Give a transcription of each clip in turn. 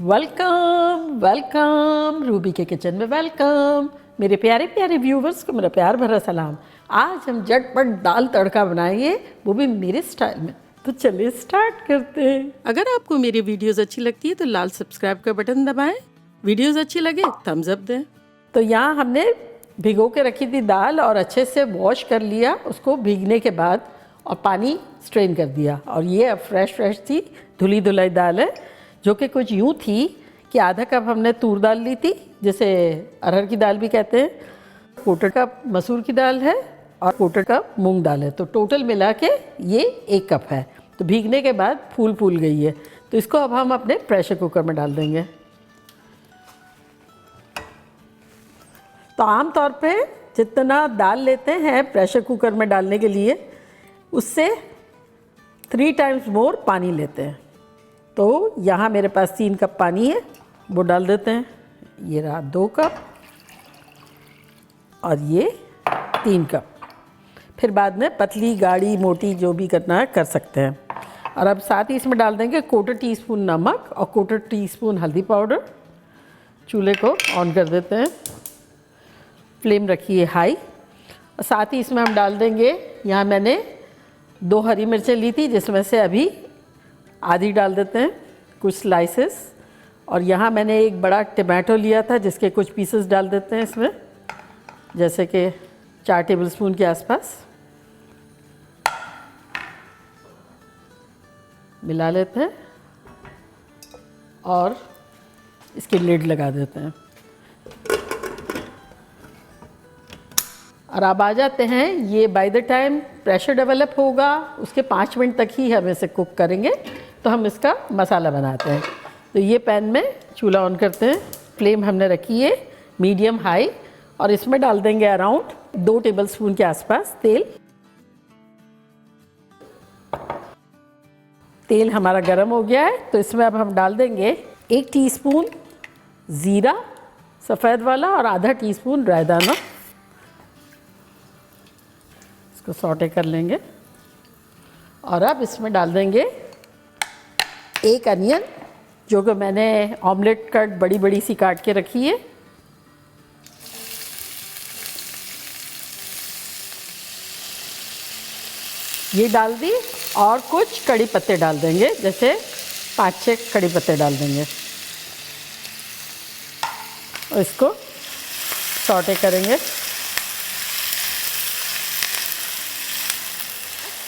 Welcome welcome Ruby के kitchen में welcome. मेरे प्यारे प्यारे व्यूवर्स को मेरा प्यार भरा सलाम। आज हम झटपट दाल तड़का बनाएंगे, वो भी मेरे स्टाइल में। तो चलिए स्टार्ट करते हैं। अगर आपको मेरी वीडियोस अच्छी लगती है तो लाल सब्सक्राइब का बटन दबाएं। वीडियोस अच्छी लगे थम्स अप दें। तो यहाँ हमने भिगो के रखी थी दाल और अच्छे से वॉश कर लिया उसको भीगने के बाद, और पानी स्ट्रेन कर दिया। और ये अब फ्रेश थी, धुली धुलाई दाल है, जो कि कुछ यूँ थी कि आधा कप हमने तूर दाल ली थी, जिसे अरहर की दाल भी कहते हैं, क्वार्टर कप मसूर की दाल है और क्वार्टर कप मूंग दाल है। तो टोटल मिला के ये 1 कप है। तो भीगने के बाद फूल गई है। तो इसको अब हम अपने प्रेशर कुकर में डाल देंगे। तो आम तौर पे जितना दाल लेते हैं प्रेशर कुकर में डालने के लिए, उससे 3 टाइम्स मोर पानी लेते हैं। तो यहाँ मेरे पास 3 कप पानी है, वो डाल देते हैं। ये रहा 2 कप और ये 3 कप। फिर बाद में पतली गाढ़ी मोटी जो भी करना है कर सकते हैं। और अब साथ ही इसमें डाल देंगे 1/4 टीस्पून नमक और 1/4 टीस्पून हल्दी पाउडर। चूल्हे को ऑन कर देते हैं, फ्लेम रखिए हाई। और साथ ही इसमें हम डाल देंगे, यहाँ मैंने 2 हरी मिर्चें ली थी, जिसमें से अभी आधी डाल देते हैं, कुछ स्लाइसेस। और यहाँ मैंने एक बड़ा टमाटो लिया था, जिसके कुछ पीसेस डाल देते हैं इसमें, जैसे कि 4 टेबलस्पून के आसपास। मिला लेते हैं और इसकी लिड लगा देते हैं। और अब आ जाते हैं, ये by the time pressure develop होगा उसके 5 मिनट तक ही हम इसे कुक करेंगे। तो हम इसका मसाला बनाते हैं। तो ये पैन में चूल्हा ऑन करते हैं, फ्लेम हमने रखी है मीडियम हाई, और इसमें डाल देंगे अराउंड 2 टेबलस्पून के आसपास तेल। तेल हमारा गर्म हो गया है, तो इसमें अब हम डाल देंगे 1 टीस्पून ज़ीरा सफ़ेद वाला और आधा टीस्पून रायदाना। इसको सौटे कर लेंगे। और अब इसमें डाल देंगे 1 अनियन, जो कि मैंने ऑमलेट कट बड़ी सी काट के रखी है। ये डाल दी, और कुछ कड़ी पत्ते डाल देंगे, जैसे 5-6 कड़ी पत्ते डाल देंगे। और इसको सौटे करेंगे।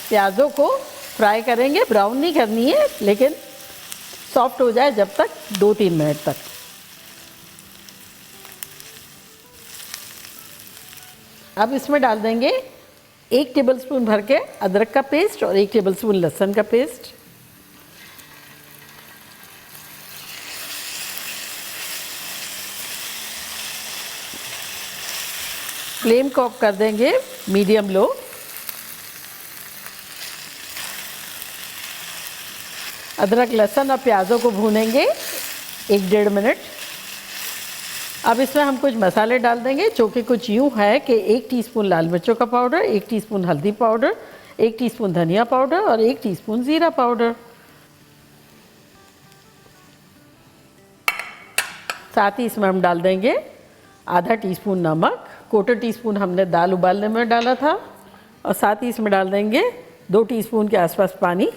प्याज़ों को फ्राई करेंगे, ब्राउन नहीं करनी है, लेकिन सॉफ्ट हो जाए जब तक, 2-3 मिनट तक। अब इसमें डाल देंगे 1 टेबलस्पून भर के अदरक का पेस्ट और 1 टेबलस्पून लहसुन का पेस्ट। फ्लेम को ऑफ कर देंगे मीडियम लो। अदरक लहसुन और प्याज़ों को भूनेंगे 1-1.5 मिनट। अब इसमें हम कुछ मसाले डाल देंगे, जो कि कुछ यूँ है कि 1 टीस्पून लाल मिर्चों का पाउडर, 1 टीस्पून हल्दी पाउडर, 1 टीस्पून धनिया पाउडर और 1 टीस्पून ज़ीरा पाउडर। साथ ही इसमें हम डाल देंगे आधा टीस्पून नमक, 1/4 टीस्पून हमने दाल उबालने में डाला था, और साथ ही इसमें डाल देंगे 2 टीस्पून के आसपास पानी।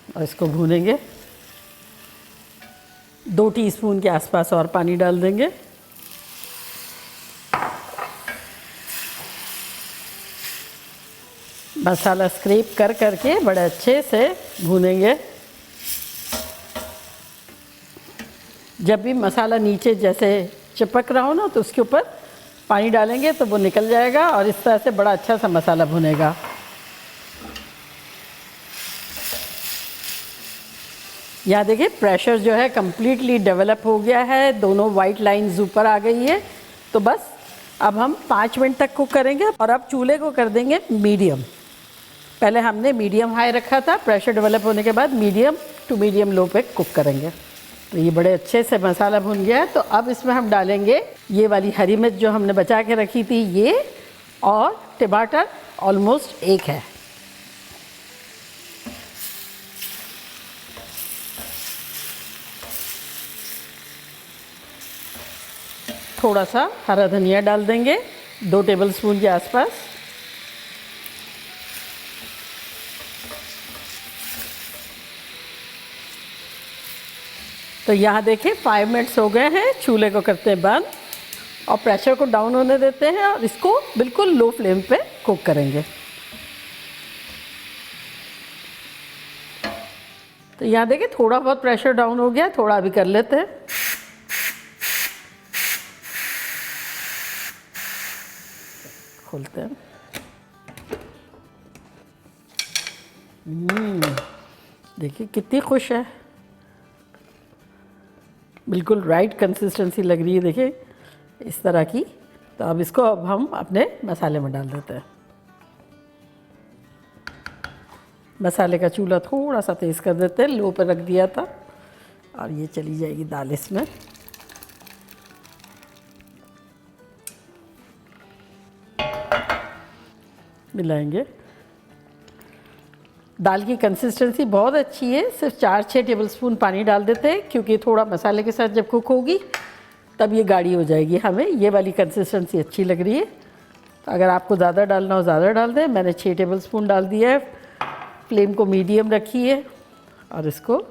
और इसको भूनेंगे। 2 टीस्पून के आसपास और पानी डाल देंगे। मसाला स्क्रैप कर करके बड़े अच्छे से भूनेंगे। जब भी मसाला नीचे जैसे चिपक रहा हो ना, तो उसके ऊपर पानी डालेंगे तो वो निकल जाएगा, और इस तरह से बड़ा अच्छा सा मसाला भुनेगा। यहाँ देखिए प्रेशर जो है कम्प्लीटली डेवलप हो गया है, दोनों वाइट लाइन्स ऊपर आ गई है। तो बस अब हम 5 मिनट तक कुक करेंगे। और अब चूल्हे को कर देंगे मीडियम। पहले हमने मीडियम हाई रखा था, प्रेशर डेवलप होने के बाद मीडियम टू मीडियम लो पे कुक करेंगे। तो ये बड़े अच्छे से मसाला भुन गया है। तो अब इसमें हम डालेंगे ये वाली हरी मिर्च जो हमने बचा के रखी थी, ये, और टमाटर ऑलमोस्ट 1 है। थोड़ा सा हरा धनिया डाल देंगे, 2 टेबलस्पून के आसपास। तो यहाँ देखिए 5 मिनट्स हो गए हैं, चूल्हे को करते हैं बंद और प्रेशर को डाउन होने देते हैं और इसको बिल्कुल लो फ्लेम पे कुक करेंगे। तो यहाँ देखिए थोड़ा बहुत प्रेशर डाउन हो गया, थोड़ा अभी कर लेते हैं। खोलते हैं। देखिए कितनी खुश है, बिल्कुल राइट कंसिस्टेंसी लग रही है, देखिए इस तरह की। तो अब इसको अब हम अपने मसाले में डाल देते हैं। मसाले का चूल्हा थोड़ा सा तेज़ कर देते हैं, लो पर रख दिया था, और ये चली जाएगी दाल इसमें। मिलाएंगे। दाल की कंसिस्टेंसी बहुत अच्छी है, सिर्फ 4-6 टेबलस्पून पानी डाल देते हैं, क्योंकि थोड़ा मसाले के साथ जब कुक होगी तब ये गाढ़ी हो जाएगी। हमें ये वाली कंसिस्टेंसी अच्छी लग रही है। तो अगर आपको ज़्यादा डालना हो ज़्यादा डाल दें। मैंने 6 टेबलस्पून डाल दिया है। फ्लेम को मीडियम रखी है और इसको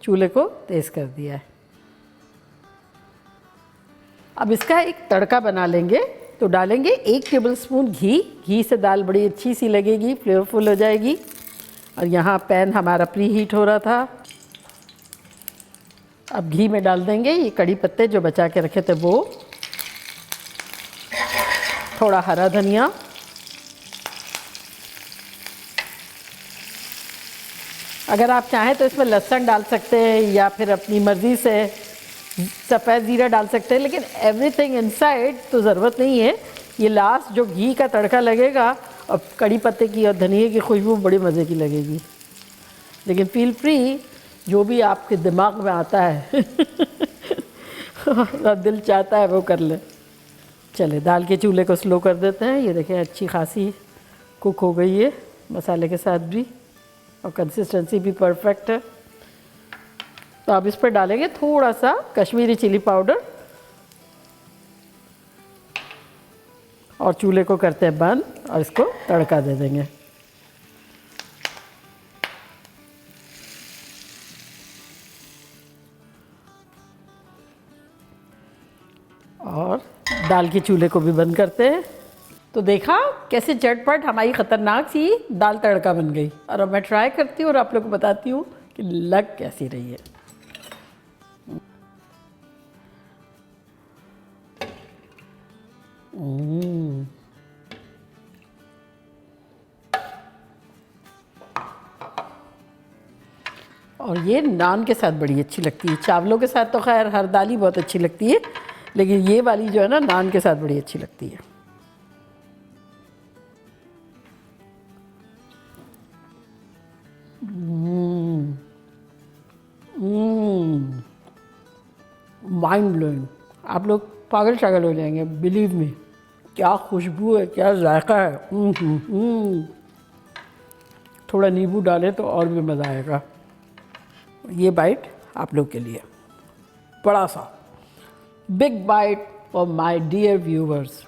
चूल्हे को तेज़ कर दिया है। अब इसका एक तड़का बना लेंगे। तो डालेंगे 1 टेबलस्पून घी। घी से दाल बड़ी अच्छी सी लगेगी, फ्लेवरफुल हो जाएगी। और यहाँ पैन हमारा प्री हीट हो रहा था। अब घी में डाल देंगे ये कड़ी पत्ते जो बचा के रखे थे वो, थोड़ा हरा धनिया, अगर आप चाहें तो इसमें लहसुन डाल सकते हैं या फिर अपनी मर्ज़ी से सफ़ेद ज़ीरा डाल सकते हैं, लेकिन एवरीथिंग इनसाइड तो ज़रूरत नहीं है। ये लास्ट जो घी का तड़का लगेगा और कड़ी पत्ते की और धनिए की खुशबू बड़ी मज़े की लगेगी। लेकिन फील फ्री, जो भी आपके दिमाग में आता है दिल चाहता है वो कर ले। चले दाल के चूल्हे को स्लो कर देते हैं। ये देखें अच्छी खासी कुक हो गई है मसाले के साथ भी, और कंसिस्टेंसी भी परफेक्ट है। तो अब इस पर डालेंगे थोड़ा सा कश्मीरी चिली पाउडर और चूल्हे को करते हैं बंद और इसको तड़का दे देंगे। और दाल के चूल्हे को भी बंद करते हैं। तो देखा कैसे झटपट हमारी ख़तरनाक सी दाल तड़का बन गई। और अब मैं ट्राई करती हूँ और आप लोग को बताती हूँ कि लग कैसी रही है। और ये नान के साथ बड़ी अच्छी लगती है। चावलों के साथ तो खैर हर दाल ही बहुत अच्छी लगती है, लेकिन ये वाली जो है ना नान के साथ बड़ी अच्छी लगती है। माइंड ब्लोइंग, आप लोग पागल शागल हो जाएंगे, बिलीव मी। क्या खुशबू है, क्या जायका है। थोड़ा नींबू डालें तो और भी मज़ा आएगा। ये बाइट आप लोग के लिए, बड़ा सा big bite for my dear viewers.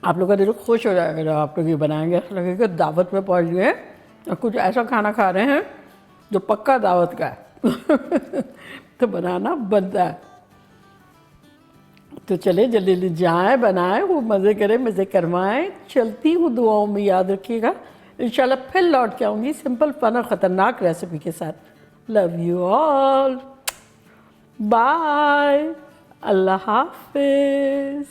आप लोग का दिल खुश हो जाएगा जब आप लोग ये बनाएंगे। ऐसा लगेगा दावत में पहुंच गए और कुछ ऐसा खाना खा रहे हैं जो पक्का दावत का है। तो बनाना बनता है। तो चले जल्दी जल्दी जाएँ, बनाएं, वो मज़े करें, मज़े करवाएं। चलती हूँ, दुआओं में याद रखिएगा। इंशाल्लाह फिर लौट के आऊँगी सिंपल फन और ख़तरनाक रेसिपी के साथ। लव यू ऑल, बाय, अल्लाह हाफिज़।